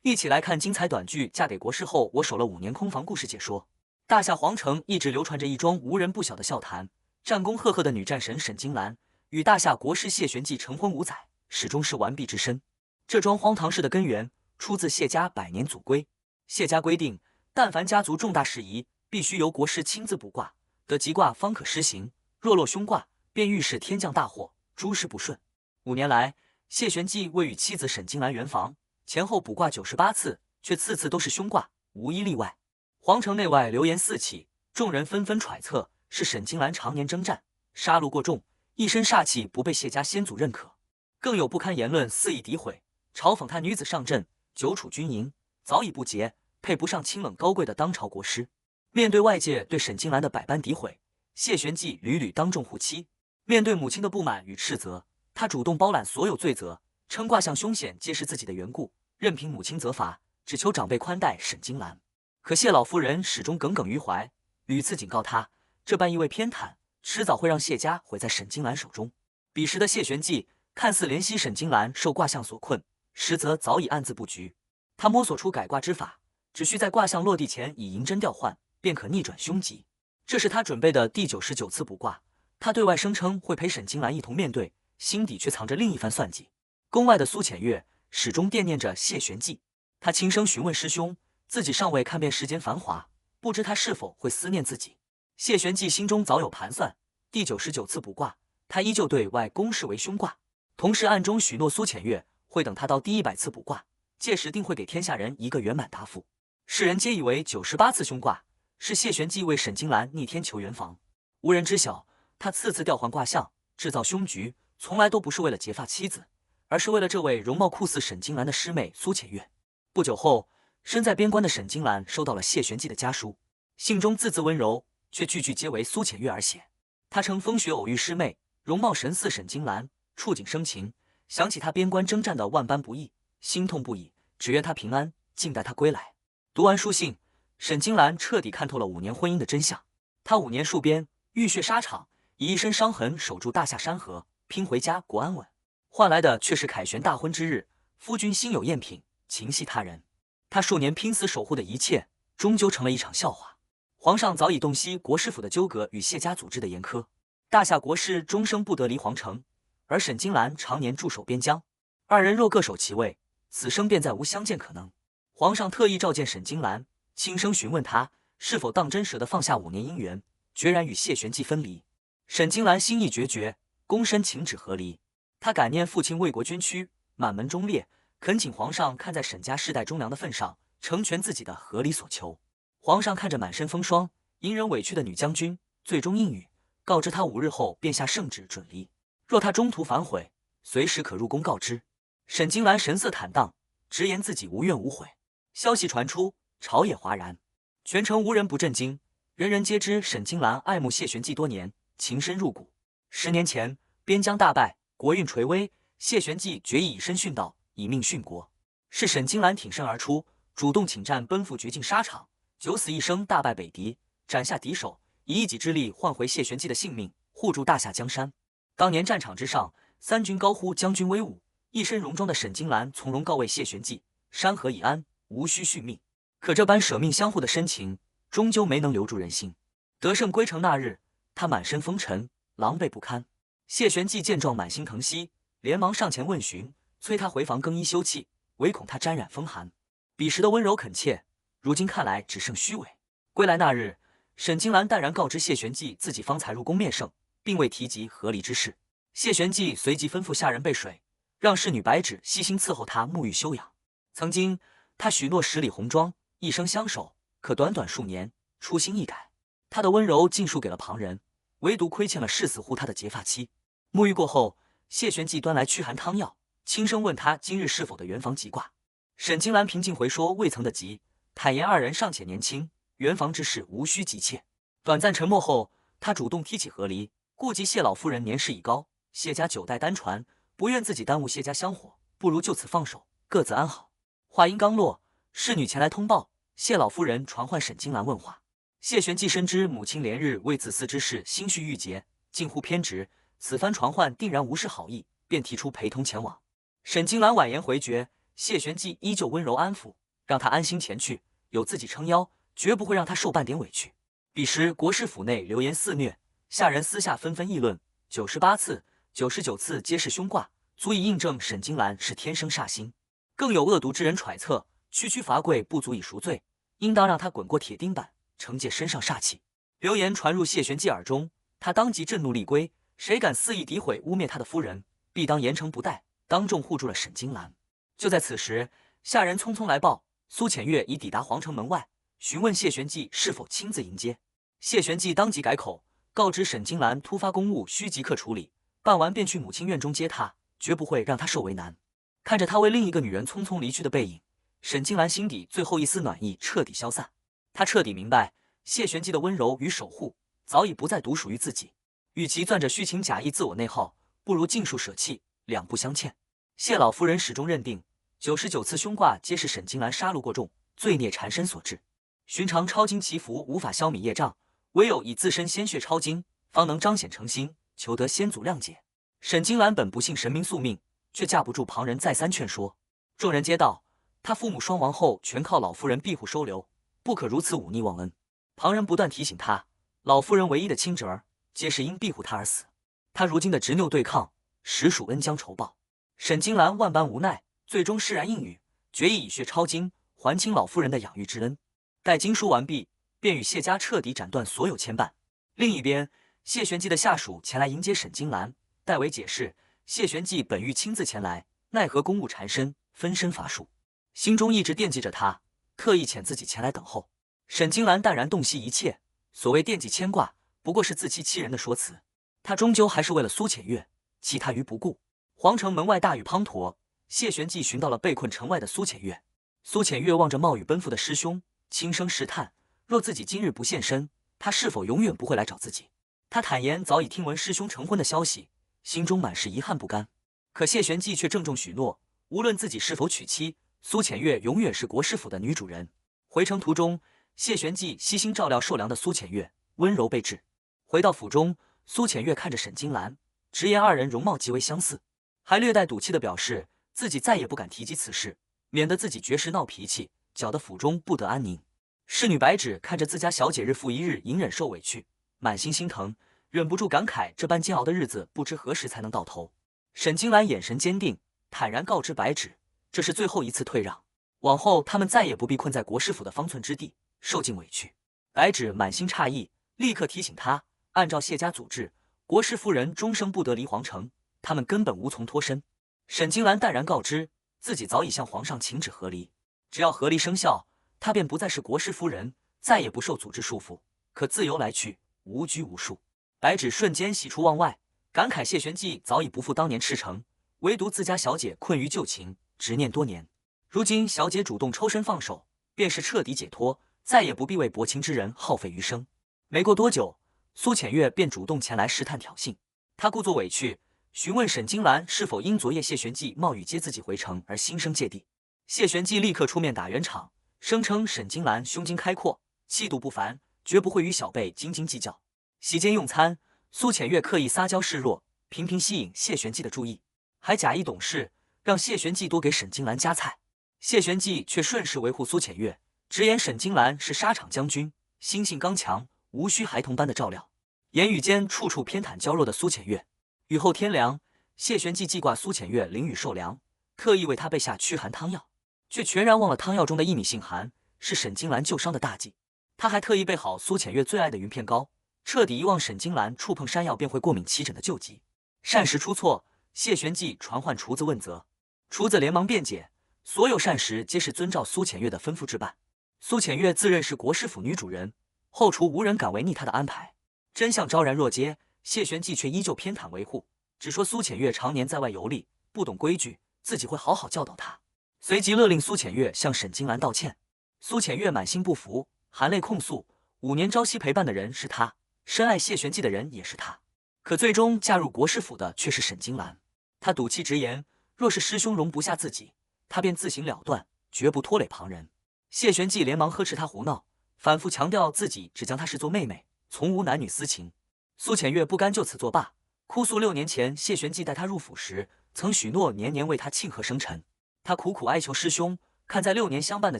一起来看精彩短剧《嫁给国师后，我守了5年空房》故事解说。大夏皇城一直流传着一桩无人不晓的笑谈：战功赫赫的女战神沈金兰与大夏国师谢玄纪成婚5载，始终是完璧之身。这桩荒唐事的根源出自谢家百年祖规。谢家规定，但凡家族重大事宜，必须由国师亲自卜卦，得吉卦方可施行。若落凶卦，便预示天降大祸，诸事不顺。5年来，谢玄纪为与妻子沈金兰圆房，前后卜卦98次，却次次都是凶卦，无一例外。皇城内外流言四起，众人纷纷揣测是沈金兰常年征战，杀戮过重，一身煞气不被谢家先祖认可。更有不堪言论肆意诋毁，嘲讽她女子上阵，久处军营，早已不洁，配不上清冷高贵的当朝国师。面对外界对沈金兰的百般诋毁，谢玄纪屡屡当众护妻。面对母亲的不满与斥责，他主动包揽所有罪责，称卦象凶险皆是自己的缘故，任凭母亲责罚，只求长辈宽待沈金兰。可谢老夫人始终耿耿于怀，屡次警告他，这般一味偏袒，迟早会让谢家毁在沈金兰手中。彼时的谢玄纪看似怜惜沈金兰受卦象所困，实则早已暗自布局。他摸索出改卦之法，只需在卦象落地前以银针调换，便可逆转凶吉。这是他准备的第99次卜卦。他对外声称会陪沈金兰一同面对，心底却藏着另一番算计。宫外的苏浅月始终惦念着谢玄纪，他轻声询问师兄，自己尚未看遍世间繁华，不知他是否会思念自己。谢玄纪心中早有盘算，第99次卜卦，他依旧对外公示为凶卦，同时暗中许诺苏浅月会等他到第100次卜卦，届时定会给天下人一个圆满答复。世人皆以为98次凶卦是谢玄纪为沈金兰逆天求圆房，无人知晓他次次调换卦象，制造凶局，从来都不是为了结发妻子，而是为了这位容貌酷似沈金兰的师妹苏浅月。不久后，身在边关的沈金兰收到了谢玄纪的家书，信中字字温柔，却句句皆为苏浅月而写。他称风雪偶遇师妹，容貌神似沈金兰，触景生情，想起他边关征战的万般不易，心痛不已，只愿他平安，静待他归来。读完书信，沈金兰彻底看透了5年婚姻的真相。她5年戍边，浴血沙场，以一身伤痕守住大夏山河，拼回家国安稳，换来的却是凯旋大婚之日，夫君心有赝品，情系他人。他数年拼死守护的一切，终究成了一场笑话。皇上早已洞悉国师府的纠葛与谢家组织的严苛，大夏国师终生不得离皇城，而沈金兰常年驻守边疆，二人若各守其位，此生便再无相见可能。皇上特意召见沈金兰，轻声询问他是否当真舍得放下5年姻缘，决然与谢玄纪分离。沈金兰心意决绝，躬身请旨和离。他感念父亲为国捐躯，满门忠烈，恳请皇上看在沈家世代忠良的份上，成全自己的合理所求。皇上看着满身风霜、隐忍委屈的女将军，最终应允，告知他5日后便下圣旨准离。若他中途反悔，随时可入宫告知。沈金兰神色坦荡，直言自己无怨无悔。消息传出，朝野哗然，全城无人不震惊，人人皆知沈金兰爱慕谢玄纪多年，情深入骨。10年前，边疆大败，国运垂危，谢玄纪决意以身殉道，以命殉国。是沈金兰挺身而出，主动请战，奔赴绝境沙场，九死一生，大败北敌，斩下敌手，以一己之力换回谢玄纪的性命，护住大夏江山。当年战场之上，3军高呼将军威武，一身戎装的沈金兰从容告慰谢玄纪，山河已安，无需续命。可这般舍命相护的深情，终究没能留住人心。得胜归程那日，他满身风尘，狼狈不堪。谢玄纪见状满心疼惜，连忙上前问询，催他回房更衣休憩，唯恐他沾染风寒。彼时的温柔恳切，如今看来只剩虚伪。归来那日，沈金兰淡然告知谢玄纪自己方才入宫面圣，并未提及和离之事。谢玄纪随即吩咐下人备水，让侍女白芷细心伺候他沐浴休养。曾经他许诺10里红妆，一生相守，可短短数年，初心易改。他的温柔尽数给了旁人，唯独亏欠了誓死护他的结发妻。沐浴过后，谢玄纪端来驱寒汤药，轻声问他今日是否的圆房吉卦。沈金兰平静回说未曾的吉，坦言二人尚且年轻，圆房之事无需急切。短暂沉默后，他主动提起和离，顾及谢老夫人年事已高，谢家9代单传，不愿自己耽误谢家香火，不如就此放手，各自安好。话音刚落，侍女前来通报，谢老夫人传唤沈金兰问话。谢玄纪深知母亲连日为子嗣之事心绪郁结，近乎偏执，此番传唤定然无视好意，便提出陪同前往。沈金兰婉言回绝，谢玄寂依旧温柔安抚，让他安心前去，有自己撑腰，绝不会让他受半点委屈。彼时国师府内流言肆虐，下人私下纷纷议论，98次、99次皆是凶卦，足以印证沈金兰是天生煞星。更有恶毒之人揣测，区区罚跪不足以赎罪，应当让他滚过铁钉板，惩戒身上煞气。流言传入谢玄寂耳中，他当即震怒厉归，谁敢肆意诋毁污蔑他的夫人，必当严惩不贷，当众护住了沈金兰。就在此时，下人匆匆来报，苏浅月已抵达皇城门外，询问谢玄寂是否亲自迎接。谢玄寂当即改口，告知沈金兰突发公务需即刻处理，办完便去母亲院中接她，绝不会让她受为难。看着他为另一个女人匆匆离去的背影，沈金兰心底最后一丝暖意彻底消散。她彻底明白，谢玄寂的温柔与守护早已不再独属于自己，与其攥着虚情假意自我内耗，不如尽数舍弃，两不相欠。谢老夫人始终认定，99次凶卦皆是沈金兰杀戮过重，罪孽缠身所致。寻常抄经祈福无法消弭业障，唯有以自身鲜血抄经，方能彰显诚心，求得先祖谅解。沈金兰本不信神明宿命，却架不住旁人再三劝说。众人皆道，他父母双亡后，全靠老夫人庇护收留，不可如此忤逆忘恩。旁人不断提醒他，老夫人唯一的亲侄儿，皆是因庇护他而死。他如今的执拗对抗，实属恩将仇报。沈金兰万般无奈，最终释然应允，决意以血抄经，还清老夫人的养育之恩。待经书完毕，便与谢家彻底斩断所有牵绊。另一边，谢玄寂的下属前来迎接沈金兰，代为解释，谢玄寂本欲亲自前来，奈何公务缠身，分身乏术，心中一直惦记着他，特意遣自己前来等候。沈金兰淡然洞悉一切，所谓惦记牵挂，不过是自欺欺人的说辞。他终究还是为了苏浅月，弃他于不顾。皇城门外大雨滂沱，谢玄寂寻到了被困城外的苏浅月。苏浅月望着冒雨奔赴的师兄，轻声试探，若自己今日不现身，他是否永远不会来找自己？他坦言早已听闻师兄成婚的消息，心中满是遗憾不甘。可谢玄寂却郑重许诺，无论自己是否娶妻，苏浅月永远是国师府的女主人。回程途中，谢玄寂悉心照料受凉的苏浅月，温柔备至。回到府中，苏浅月看着沈金兰，直言二人容貌极为相似，还略带赌气地表示自己再也不敢提及此事，免得自己绝食闹脾气，搅得府中不得安宁。侍女白芷看着自家小姐日复一日隐忍受委屈，满心心疼，忍不住感慨这般煎熬的日子不知何时才能到头。沈金兰眼神坚定，坦然告知白芷，这是最后一次退让，往后他们再也不必困在国师府的方寸之地，受尽委屈。白芷满心诧异，立刻提醒他，按照谢家祖制，国师夫人终生不得离皇城，他们根本无从脱身。沈金兰淡然告知，自己早已向皇上请旨和离，只要和离生效，她便不再是国师夫人，再也不受祖制束缚，可自由来去，无拘无束。白芷瞬间喜出望外，感慨谢玄寂早已不复当年赤诚，唯独自家小姐困于旧情，执念多年。如今小姐主动抽身放手，便是彻底解脱，再也不必为薄情之人耗费余生。没过多久，苏浅月便主动前来试探挑衅，她故作委屈，询问沈金兰是否因昨夜谢玄寂冒雨接自己回城而心生芥蒂。谢玄寂立刻出面打圆场，声称沈金兰胸襟开阔，气度不凡，绝不会与小辈斤斤计较。席间用餐，苏浅月刻意撒娇示弱，频频吸引谢玄寂的注意，还假意懂事，让谢玄寂多给沈金兰夹菜。谢玄寂却顺势维护苏浅月，直言沈金兰是沙场将军，心性刚强，无需孩童般的照料。言语间处处偏袒娇弱的苏浅月。雨后天凉，谢玄寂记挂苏浅月淋雨受凉，特意为她备下驱寒汤药，却全然忘了汤药中的一米杏寒是沈金兰旧伤的大忌。他还特意备好苏浅月最爱的云片膏，彻底遗忘沈金兰触碰山药便会过敏起疹的旧疾。膳食出错，谢玄寂传唤厨子问责，厨子连忙辩解，所有膳食皆是遵照苏浅月的吩咐置办。苏浅月自认是国师府女主人，后厨无人敢违逆她的安排。真相昭然若揭，谢玄寂却依旧偏袒维护，只说苏浅月常年在外游历，不懂规矩，自己会好好教导她。随即勒令苏浅月向沈金兰道歉。苏浅月满心不服，含泪控诉5年朝夕陪伴的人是她，深爱谢玄寂的人也是她，可最终嫁入国师府的却是沈金兰。她赌气直言，若是师兄容不下自己，她便自行了断，绝不拖累旁人。谢玄寂连忙呵斥她胡闹，反复强调自己只将她视作妹妹，从无男女私情。苏浅月不甘就此作罢，哭诉6年前谢玄寂带她入府时，曾许诺年年为她庆贺生辰。他苦苦哀求师兄，看在6年相伴的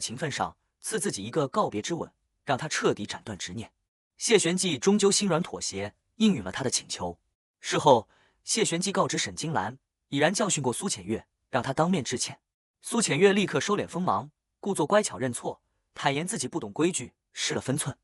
情分上，赐自己一个告别之吻，让他彻底斩断执念。谢玄寂终究心软妥协，应允了他的请求。事后，谢玄寂告知沈金兰，已然教训过苏浅月，让他当面致歉。苏浅月立刻收敛锋芒，故作乖巧认错，坦言自己不懂规矩，失了分寸，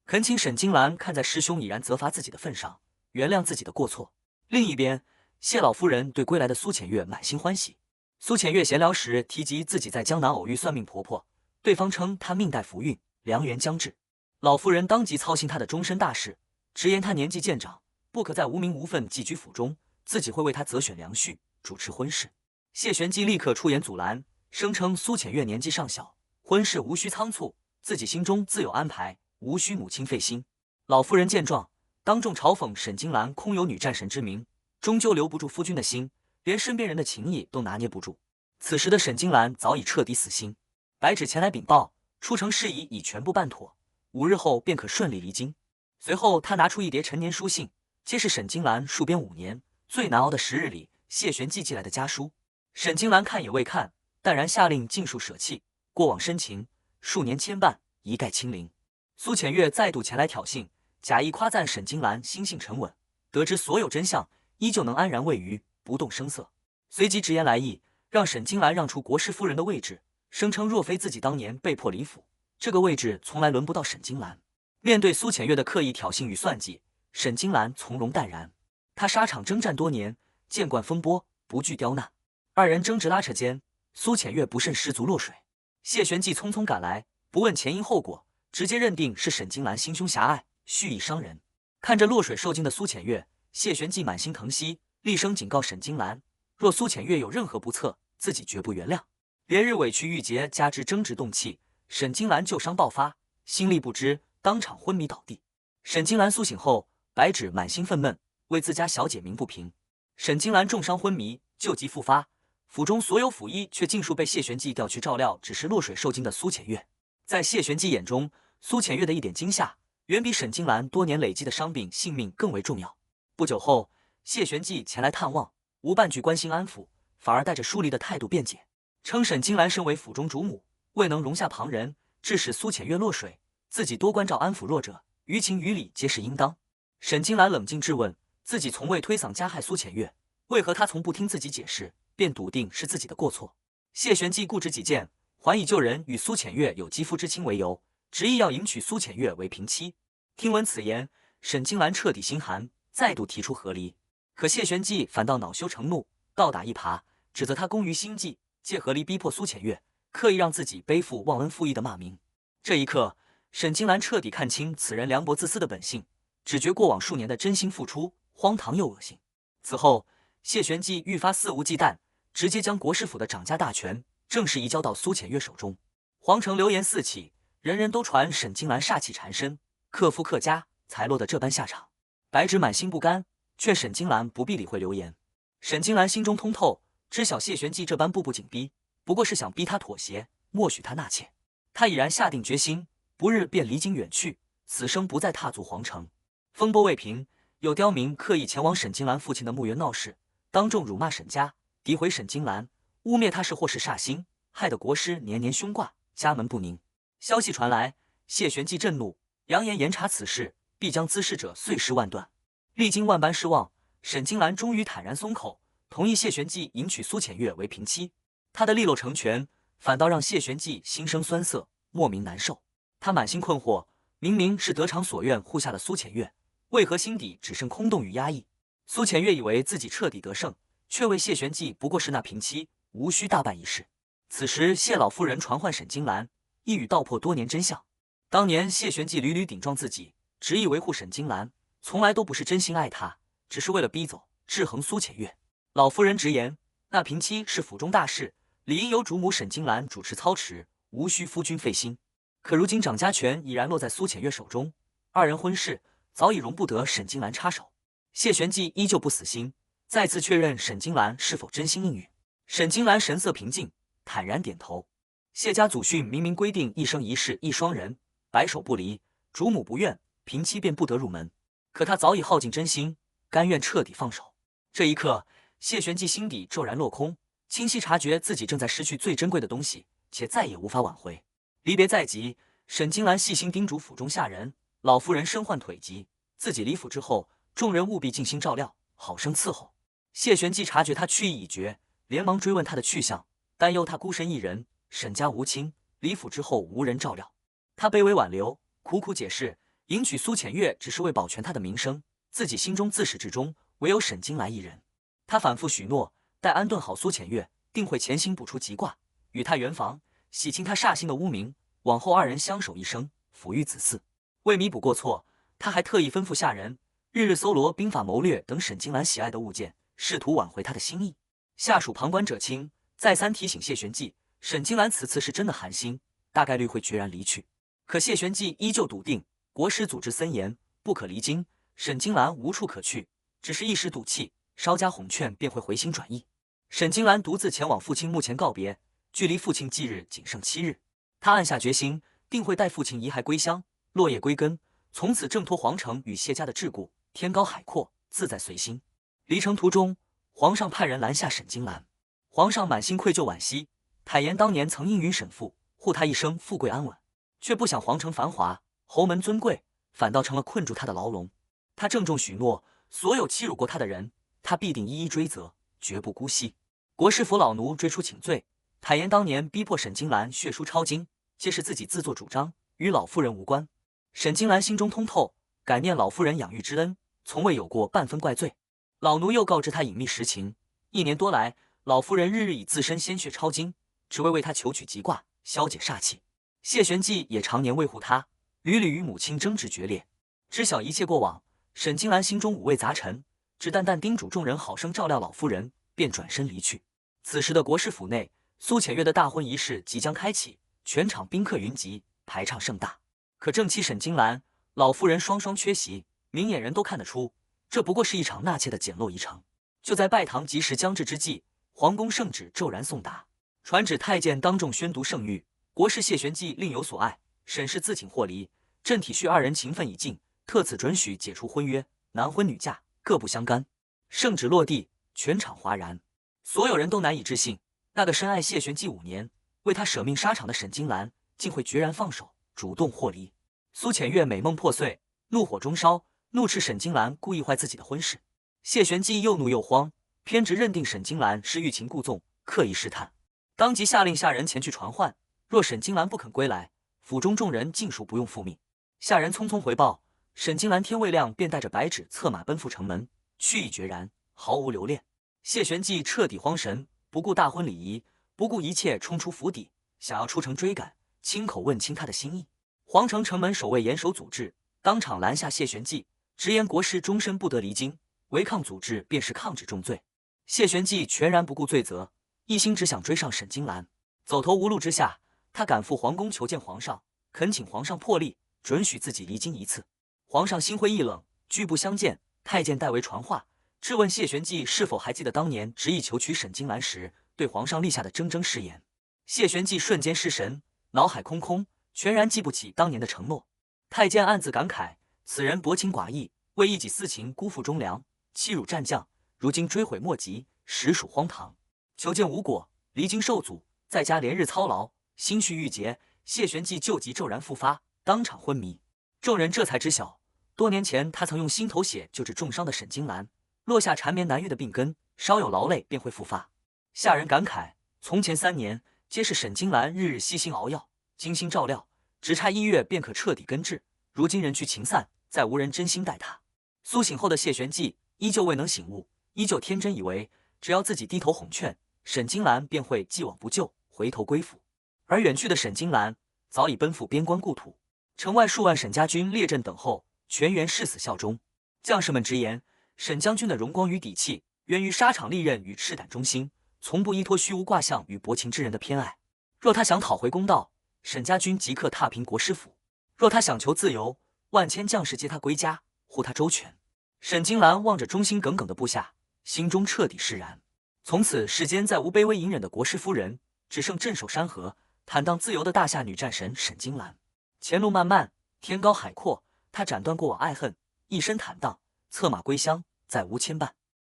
恳请沈金兰看在师兄已然责罚自己的份上，原谅自己的过错。另一边，谢老夫人对归来的苏浅月满心欢喜。苏浅月闲聊时提及自己在江南偶遇算命婆婆，对方称她命带福运，良缘将至。老夫人当即操心她的终身大事，直言她年纪渐长，不可再无名无分寄居府中，自己会为她择选良婿，主持婚事。谢玄寂立刻出言阻拦，声称苏浅月年纪尚小，婚事无需仓促，自己心中自有安排，无需母亲费心。老夫人见状，当众嘲讽沈金兰空有女战神之名，终究留不住夫君的心，连身边人的情谊都拿捏不住。此时的沈金兰早已彻底死心。白芷前来禀报，出城事宜已全部办妥，5日后便可顺利离京。随后他拿出一叠陈年书信，皆是沈金兰戍边5年最难熬的10日里谢玄寂寄来的家书。沈金兰看也未看，淡然下令尽数舍弃，过往深情数年牵绊一概清零。苏浅月再度前来挑衅，假意夸赞沈金兰心性沉稳，得知所有真相依旧能安然位于，不动声色。随即直言来意，让沈金兰让出国师夫人的位置，声称若非自己当年被迫离府，这个位置从来轮不到沈金兰。面对苏浅月的刻意挑衅与算计，沈金兰从容淡然。她沙场征战多年，见惯风波，不惧刁难。二人争执拉扯间，苏浅月不慎失足落水。谢玄寂匆匆赶来，不问前因后果，直接认定是沈金兰心胸狭隘，蓄意伤人。看着落水受惊的苏浅月，谢玄寂满心疼惜，厉声警告沈金兰，若苏浅月有任何不测，自己绝不原谅。连日委屈郁结，加之争执动气，沈金兰旧伤爆发，心力不支，当场昏迷倒地。沈金兰苏醒后，白芷满心愤懑，为自家小姐鸣不平。沈金兰重伤昏迷，旧疾复发，府中所有府医却尽数被谢玄寂调去照料只是落水受惊的苏浅月。在谢玄寂眼中，苏浅月的一点惊吓，远比沈金兰多年累积的伤病性命更为重要。不久后，谢玄寂前来探望，无半句关心安抚，反而带着疏离的态度辩解，称沈金兰身为府中主母，未能容下旁人，致使苏浅月落水，自己多关照安抚弱者，于情于理皆是应当。沈金兰冷静质问，自己从未推搡加害苏浅月，为何他从不听自己解释，便笃定是自己的过错？谢玄寂固执己见，还以救人与苏浅月有肌肤之亲为由，执意要迎娶苏浅月为平妻。听闻此言，沈金兰彻底心寒，再度提出和离。可谢玄寂反倒恼羞成怒，倒打一耙，指责他功于心计，借和离逼迫苏浅月，刻意让自己背负忘恩负义的骂名。这一刻，沈金兰彻底看清此人凉薄自私的本性，只觉过往数年的真心付出荒唐又恶心。此后，谢玄寂愈发肆无忌惮，直接将国师府的掌家大权正式移交到苏浅月手中。皇城流言四起，人人都传沈金兰煞气缠身，克夫克家，才落得这般下场。白芷满心不甘，劝沈金兰不必理会流言。沈金兰心中通透，知晓谢玄寂这般步步紧逼，不过是想逼他妥协，默许他纳妾。他已然下定决心，不日便离京远去，此生不再踏足皇城。风波未平，有刁民刻意前往沈金兰父亲的墓园闹事，当众辱骂沈家，诋毁沈金兰，污蔑他是祸事煞星，害得国师年年凶挂，家门不宁。消息传来，谢玄寂震怒，扬言严查此事，必将滋事者碎尸万段。历经万般失望，沈金兰终于坦然松口，同意谢玄寂迎娶苏浅月为平妻。他的利落成全，反倒让谢玄寂心生酸涩，莫名难受。他满心困惑，明明是得偿所愿护下的苏浅月，为何心底只剩空洞与压抑？苏浅月以为自己彻底得胜，却为谢玄寂不过是那平妻，无需大办一事。此时谢老夫人传唤沈金兰，一语道破多年真相。当年谢玄寂屡屡顶撞自己，执意维护沈金兰，从来都不是真心爱她，只是为了逼走制衡苏浅月。老夫人直言，那平妻是府中大事，理应由主母沈金兰主持操持，无需夫君费心。可如今掌家权已然落在苏浅月手中，二人婚事早已容不得沈金兰插手。谢玄寂依旧不死心，再次确认沈金兰是否真心应允。沈金兰神色平静，坦然点头。谢家祖训明明规定一生一世一双人，白首不离，主母不愿，平妻便不得入门。可他早已耗尽真心，甘愿彻底放手。这一刻，谢玄寂心底骤然落空，清晰察觉自己正在失去最珍贵的东西，且再也无法挽回。离别在即，沈金兰细心叮嘱府中下人，老夫人身患腿疾，自己离府之后，众人务必尽心照料，好生伺候。谢玄纪察觉他去意已决，连忙追问他的去向，担忧他孤身一人，沈家无亲，离府之后无人照料。他卑微挽留，苦苦解释，迎娶苏浅月只是为保全他的名声，自己心中自始至终唯有沈金兰一人。他反复许诺，待安顿好苏浅月，定会潜心补出吉卦，与他圆房，洗清他煞星的污名，往后二人相守一生，抚育子嗣。为弥补过错，他还特意吩咐下人日日搜罗兵法谋略等沈金兰喜爱的物件，试图挽回他的心意。下属旁观者清，再三提醒谢玄纪，沈金兰此次是真的寒心，大概率会决然离去。可谢玄纪依旧笃定，国师祖制森严，不可离京，沈金兰无处可去，只是一时赌气，稍加哄劝便会回心转意。沈金兰独自前往父亲墓前告别，距离父亲忌日仅剩7日，他暗下决心，定会带父亲遗骸归乡，落叶归根，从此挣脱皇城与谢家的桎梏，天高海阔，自在随心。离城途中，皇上派人拦下沈金兰。皇上满心愧疚惋惜，坦言当年曾应允沈父，护他一生富贵安稳，却不想皇城繁华，侯门尊贵，反倒成了困住他的牢笼。他郑重许诺，所有欺辱过他的人，他必定一一追责，绝不姑息。国师府老奴追出请罪，坦言当年逼迫沈金兰血书抄经，皆是自己自作主张，与老夫人无关。沈金兰心中通透，感念老夫人养育之恩，从未有过半分怪罪。老奴又告知他隐秘实情，1年多来，老夫人日日以自身鲜血抄经，只为他求取吉卦，消解煞气。谢玄纪也常年维护他，屡屡与母亲争执决裂。知晓一切过往，沈金兰心中五味杂陈，只淡淡叮嘱众人好生照料老夫人，便转身离去。此时的国师府内，苏浅月的大婚仪式即将开启，全场宾客云集，排场盛大。可正妻沈金兰、老夫人双双缺席，明眼人都看得出，这不过是一场纳妾的简陋仪程。就在拜堂吉时将至之际，皇宫圣旨骤然送达，传旨太监当众宣读圣谕，国师谢玄纪另有所爱，沈氏自请获离，朕体恤二人情分已尽，特此准许解除婚约，男婚女嫁，各不相干。圣旨落地，全场哗然，所有人都难以置信，那个深爱谢玄纪5年，为他舍命沙场的沈金兰，竟会决然放手，主动获离。苏浅月美梦破碎，怒火中烧，怒斥沈金兰故意坏自己的婚事。谢玄纪又怒又慌，偏执认定沈金兰是欲擒故纵，刻意试探，当即下令下人前去传唤，若沈金兰不肯归来，府中众人尽数不用复命。下人匆匆回报，沈金兰天未亮便带着白纸策马奔赴城门，去意决然，毫无留恋。谢玄纪彻底慌神，不顾大婚礼仪，不顾一切冲出府邸，想要出城追赶，亲口问清他的心意。皇城城门守卫严守祖制，当场拦下谢玄纪，直言国师终身不得离京，违抗祖制便是抗旨重罪。谢玄纪全然不顾罪责，一心只想追上沈金兰。走投无路之下，他赶赴皇宫求见皇上，恳请皇上破例，准许自己离京一次。皇上心灰意冷，拒不相见。太监代为传话，质问谢玄纪是否还记得当年执意求娶沈金兰时对皇上立下的铮铮誓言。谢玄纪瞬间失神，脑海空空，全然记不起当年的承诺。太监暗自感慨，此人薄情寡义，为一己私情辜负忠良，欺辱战将，如今追悔莫及，实属荒唐。求见无果，离京受阻，在家连日操劳，心绪郁结，谢玄纪旧疾骤然复发，当场昏迷。众人这才知晓，多年前他曾用心头血救治重伤的沈金兰，落下缠绵难愈的病根，稍有劳累便会复发。下人感慨，从前3年皆是沈金兰日日悉心熬药，精心照料，只差1月便可彻底根治，如今人去情散，再无人真心待他。苏醒后的谢玄纪依旧未能醒悟，依旧天真以为只要自己低头哄劝，沈金兰便会既往不咎，回头归府。而远去的沈金兰早已奔赴边关故土，城外数万沈家军列阵等候，全员誓死效忠。将士们直言，沈将军的荣光与底气源于沙场利刃与赤胆忠心，从不依托虚无卦象与薄情之人的偏爱。若他想讨回公道，沈家军即刻踏平国师府；若他想求自由，万千将士接他归家，护他周全。沈金兰望着忠心耿耿的部下，心中彻底释然。从此世间再无卑微隐忍的国师夫人，只剩镇守山河、坦荡自由的大夏女战神沈金兰。前路漫漫，天高海阔，她斩断过往爱恨，一身坦荡，策马归乡，再无牵绊。